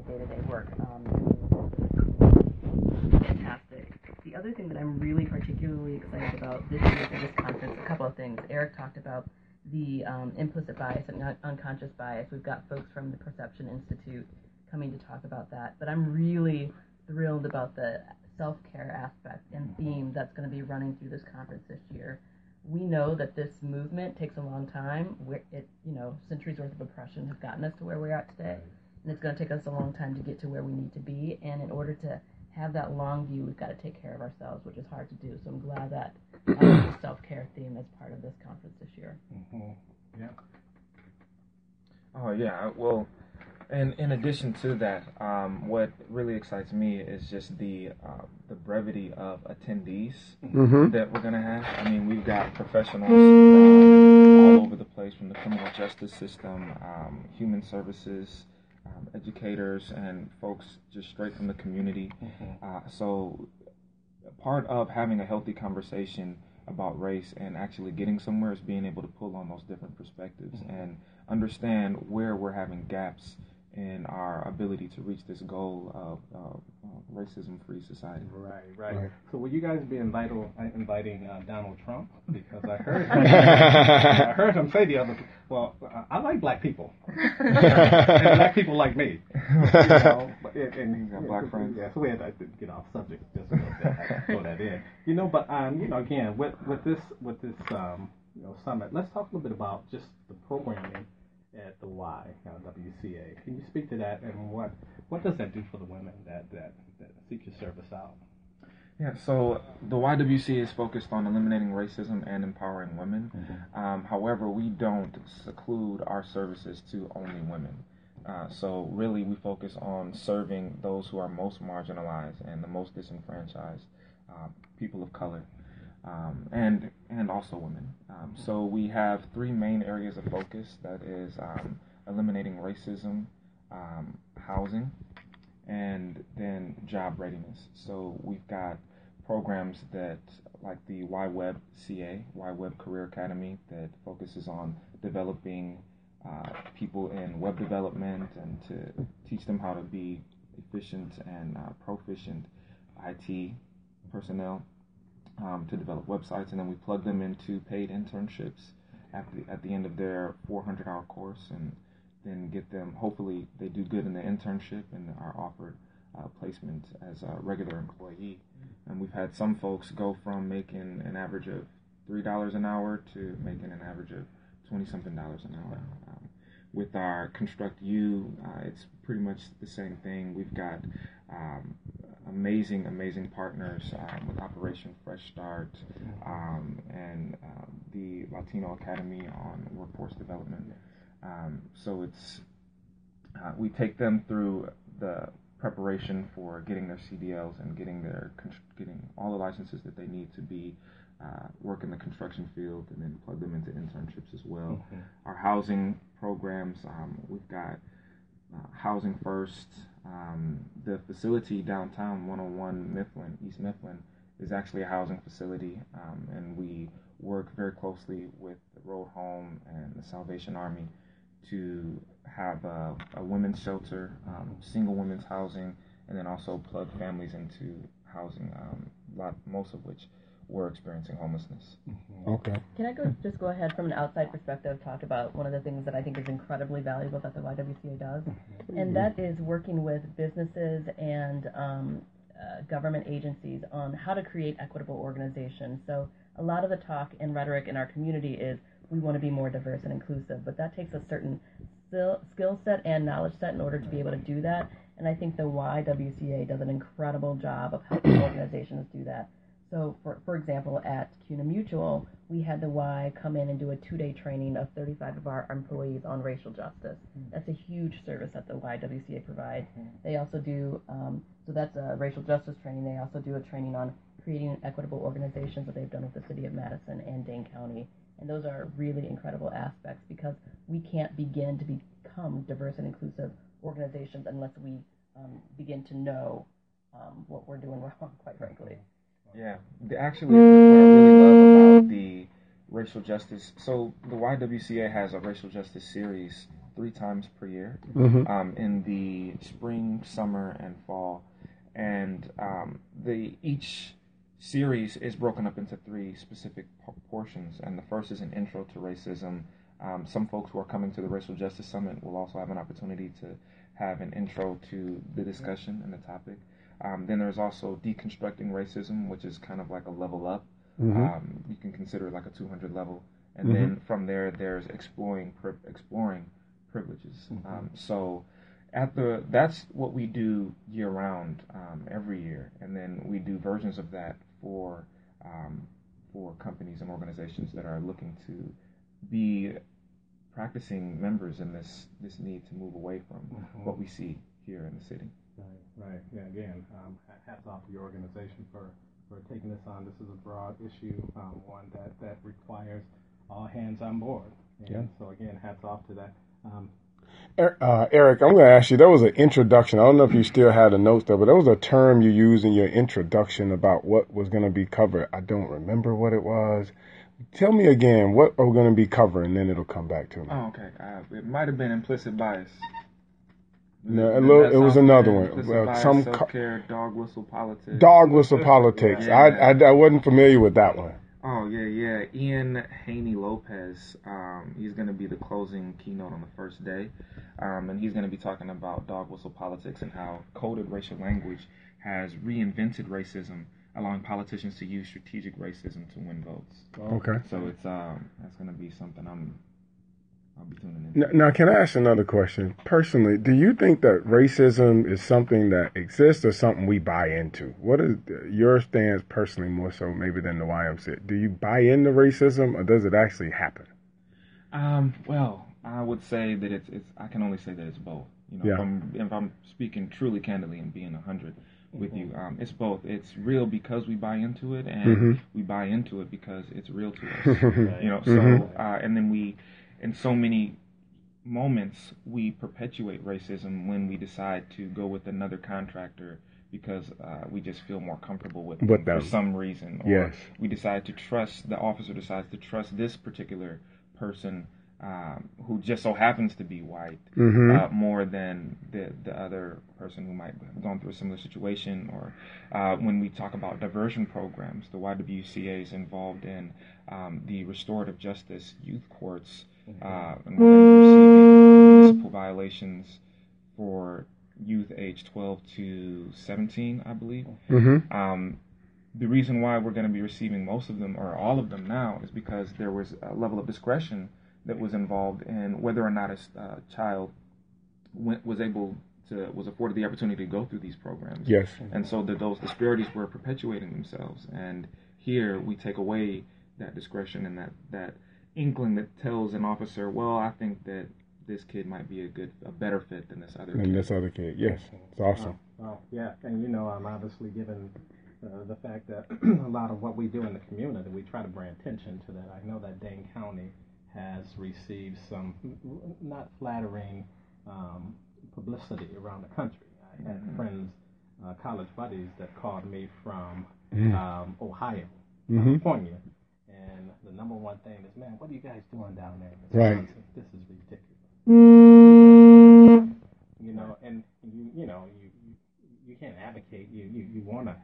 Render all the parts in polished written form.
day-to-day work. Fantastic. The other thing that I'm really particularly excited about this year for this conference, a couple of things. Eric talked about the implicit bias and unconscious bias. We've got folks from the Perception Institute coming to talk about that. But I'm really thrilled about the self-care aspect and theme that's going to be running through this conference this year. We know that this movement takes a long time. Centuries worth of oppression have gotten us to where we're at today, and it's going to take us a long time to get to where we need to be. And in order to have that long view, we've got to take care of ourselves, which is hard to do. So I'm glad that the self-care theme is part of this conference this year. Mm-hmm. Yeah. Oh yeah. Well, and in addition to that, what really excites me is just the brevity of attendees that we're going to have. I mean, we've got professionals from all over the place, from the criminal justice system, human services, educators, and folks just straight from the community. So part of having a healthy conversation about race and actually getting somewhere is being able to pull on those different perspectives and understand where we're having gaps in our ability to reach this goal of racism-free society. Right. So will you guys be inviting Donald Trump? Because I heard him say the other. Well, I like black people, and black people like me. And got black friends. Yeah, so we had to get off subject just a little bit. Throw that in. But again, with this summit, let's talk a little bit about just the programming at the WCA. Can you speak to that, and what does that do for the women that seek your service out? Yeah, so the YWCA is focused on eliminating racism and empowering women. However, we don't seclude our services to only women. So really we focus on serving those who are most marginalized and the most disenfranchised, people of color. And also women. So we have three main areas of focus. That is eliminating racism, housing, and then job readiness. So we've got programs that, like the YWeb Career Academy, that focuses on developing people in web development and to teach them how to be efficient and proficient IT personnel. To develop websites, and then we plug them into paid internships at the end of their 400-hour course, and then get them, hopefully they do good in the internship and are offered placement as a regular employee. And we've had some folks go from making an average of $3 an hour to making an average of $20-something an hour. With our Construct U, it's pretty much the same thing. We've got amazing partners with Operation Fresh Start and the Latino Academy on Workforce Development. So it's we take them through the preparation for getting their CDLs and getting all the licenses that they need to be work in the construction field, and then plug them into internships as well. Our housing programs, we've got Housing First. The facility downtown 101 Mifflin, East Mifflin, is actually a housing facility, and we work very closely with the Road Home and the Salvation Army to have a women's shelter, single women's housing, and then also plug families into housing, most of which were experiencing homelessness. Okay. Can I just go ahead from an outside perspective, talk about one of the things that I think is incredibly valuable that the YWCA does, and that is working with businesses and government agencies on how to create equitable organizations. So a lot of the talk and rhetoric in our community is we want to be more diverse and inclusive, but that takes a certain skill set and knowledge set in order to be able to do that, and I think the YWCA does an incredible job of helping organizations do that. So, for example, at CUNA Mutual, we had the Y come in and do a 2-day training of 35 of our employees on racial justice. That's a huge service that the YWCA provides. They also do, so that's a racial justice training. They also do a training on creating equitable organizations that they've done with the City of Madison and Dane County. And those are really incredible aspects because we can't begin to become diverse and inclusive organizations unless we begin to know what we're doing wrong, quite frankly. Yeah, actually, what I really love about the racial justice, so the YWCA has a racial justice series 3 times per year, Mm-hmm. in the spring, summer, and fall. And each series is broken up into 3 specific portions. And the first is an intro to racism. Some folks who are coming to the Racial Justice Summit will also have an opportunity to have an intro to the discussion and the topic. Then there's also deconstructing racism, which is kind of like a level up. Mm-hmm. You can consider it like a 200 level. And Mm-hmm. then from there's exploring privileges. So that's what we do year round, every year, and then we do versions of that for companies and organizations that are looking to be practicing members in this need to move away from what we see here in the city. Right. Yeah. Again, hats off to your organization for taking this on. This is a broad issue, one that requires all hands on board. And so again, hats off to that. Eric, I'm going to ask you, there was an introduction. I don't know if you still have the notes there, but there was a term you used in your introduction about what was going to be covered. I don't remember what it was. Tell me again, what are we going to be covering, then it'll come back to me. Oh, okay. It might have been implicit bias. No, it was another one. Well, some self-care, dog whistle politics. Dog whistle politics. Yeah. I wasn't familiar with that one. Oh, yeah. Ian Haney Lopez, he's going to be the closing keynote on the first day. And he's going to be talking about dog whistle politics and how coded racial language has reinvented racism, allowing politicians to use strategic racism to win votes. Okay. So it's that's going to be something I'll be tuning in. Now, can I ask another question? Personally, do you think that racism is something that exists or something we buy into? What is your stance personally, more so maybe than the YMCA? Do you buy into racism or does it actually happen? Well, I would say that it's. I can only say that it's both. Yeah. If I'm speaking truly candidly and being 100 with you, it's both. It's real because we buy into it, and we buy into it because it's real to us. So and then we, in so many moments, we perpetuate racism when we decide to go with another contractor because we just feel more comfortable with them for some reason, or we decide to trust. The officer decides to trust this particular person. Who just so happens to be white, more than the other person who might have gone through a similar situation. Or when we talk about diversion programs, the YWCA is involved in the restorative justice youth courts, and we're going to be receiving municipal violations for youth age 12 to 17, I believe. The reason why we're going to be receiving most of them, or all of them now, is because there was a level of discretion that was involved in whether or not a child was afforded the opportunity to go through these programs. Yes. And so those disparities were perpetuating themselves. And here we take away that discretion and that inkling that tells an officer, well, I think that this kid might be a better fit than this other kid. Yes. It's awesome. Yeah. And I'm obviously given the fact that a lot of what we do in the community, we try to bring attention to that. I know that Dane County has received some not flattering publicity around the country. I had friends, college buddies, that called me from Ohio, California, and the number one thing is, man, what are you guys doing down there in Wisconsin? Right. This is ridiculous. And you can't advocate. You want to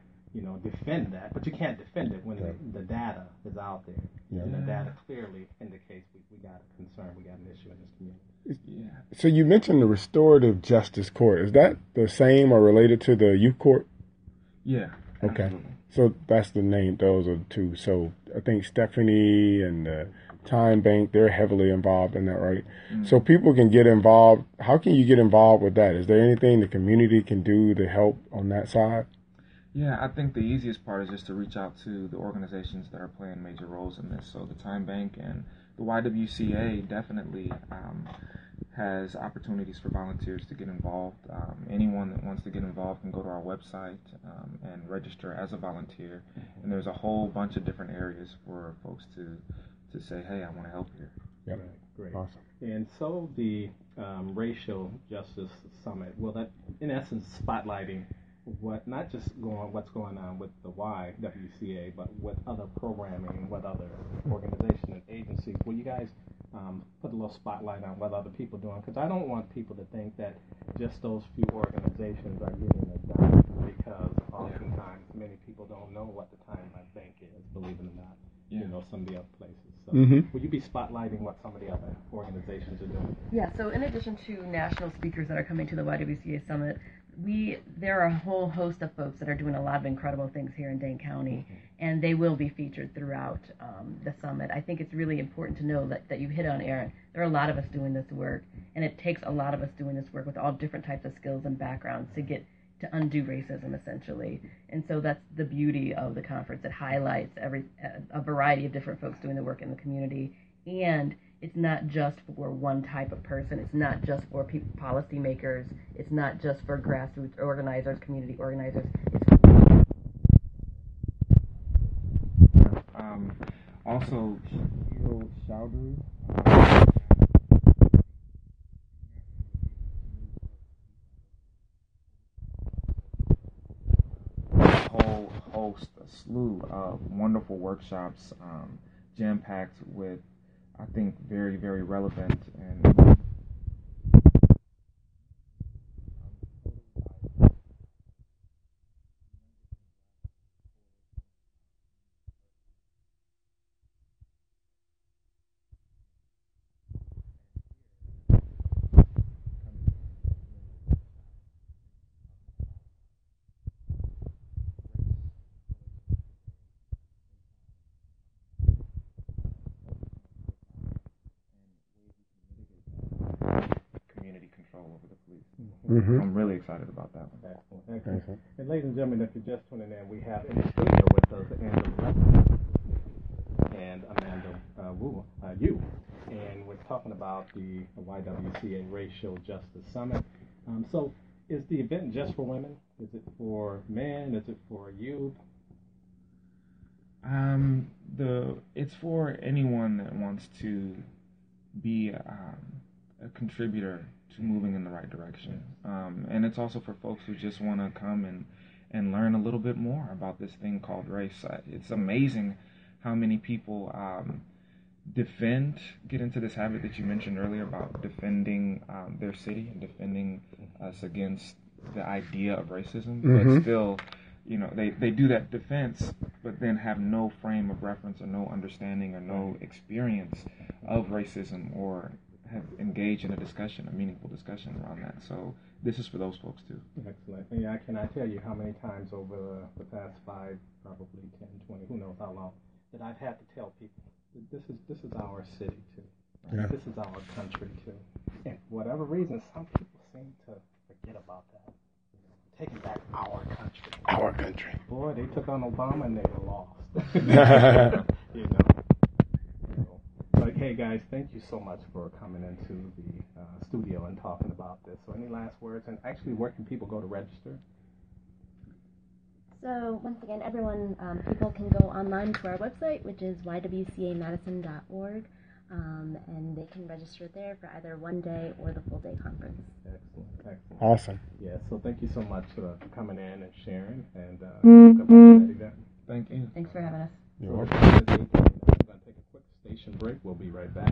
defend that, but you can't defend it when the data is out there. Yeah. And the data clearly indicates we got a concern, we got an issue in this community. Yeah. So you mentioned the restorative justice court. Is that the same or related to the youth court? Yeah. Okay. Absolutely. So that's the name. Those are the two. So I think Stephanie and the Time Bank, they're heavily involved in that, right? So people can get involved. How can you get involved with that? Is there anything the community can do to help on that side? Yeah, I think the easiest part is just to reach out to the organizations that are playing major roles in this. So the Time Bank and the YWCA definitely has opportunities for volunteers to get involved. Anyone that wants to get involved can go to our website and register as a volunteer. And there's a whole bunch of different areas for folks to say, hey, I want to help here. Yep. Great. Awesome. And so the Racial Justice Summit, well, that in essence spotlighting not just what's going on with the YWCA, but with other programming, with other organizations and agencies. Will you guys put a little spotlight on what other people are doing, because I don't want people to think that just those few organizations are getting it done, because oftentimes many people don't know what the timeline bank is, believe it or not. You know, some of the other places. So will you be spotlighting what some of the other organizations are doing? Yeah, so in addition to national speakers that are coming to the YWCA Summit, there are a whole host of folks that are doing a lot of incredible things here in Dane County, and they will be featured throughout the summit. I think it's really important to know that you hit on, Aaron. There are a lot of us doing this work, and it takes a lot of us doing this work with all different types of skills and backgrounds to undo racism, essentially. And so that's the beauty of the conference. It highlights a variety of different folks doing the work in the community, and it's not just for one type of person. It's not just for policymakers. It's not just for grassroots organizers, community organizers. Also, Chowdhury. Whole host, a slew of wonderful workshops, jam-packed with, I think, very, very relevant and I'm really excited about that one. Excellent. Excellent. And ladies and gentlemen, if you're just tuning in, we have in the studio with us Angela and Amanda Wu, you. And we're talking about the YWCA Racial Justice Summit. So is the event just for women? Is it for men? Is it for youth? It's for anyone that wants to be a contributor to moving in the right direction. And it's also for folks who just want to come and learn a little bit more about this thing called race. It's amazing how many people get into this habit that you mentioned earlier about defending their city and defending us against the idea of racism, but still, they do that defense, but then have no frame of reference or no understanding or no experience of racism or have engaged in a meaningful discussion around that. So this is for those folks too. Excellent. Yeah, can I tell you how many times over the past 5, probably 10, 20, who knows how long, that I've had to tell people that this is our city too. Right? Yeah. This is our country too. And for whatever reason, some people seem to forget about that. Taking back our country. Our country. Boy, they took on Obama and they lost. But hey guys, thank you so much for coming into the studio and talking about this. So any last words? And actually, where can people go to register? So once again, people can go online to our website, which is ywcamadison.org, and they can register there for either one day or the full day conference. Excellent, excellent. Awesome. Yeah, so thank you so much for coming in and sharing, and good luck with that event. Thank you. Thanks for having us. You're welcome. We're going to take a quick station break. We'll be right back.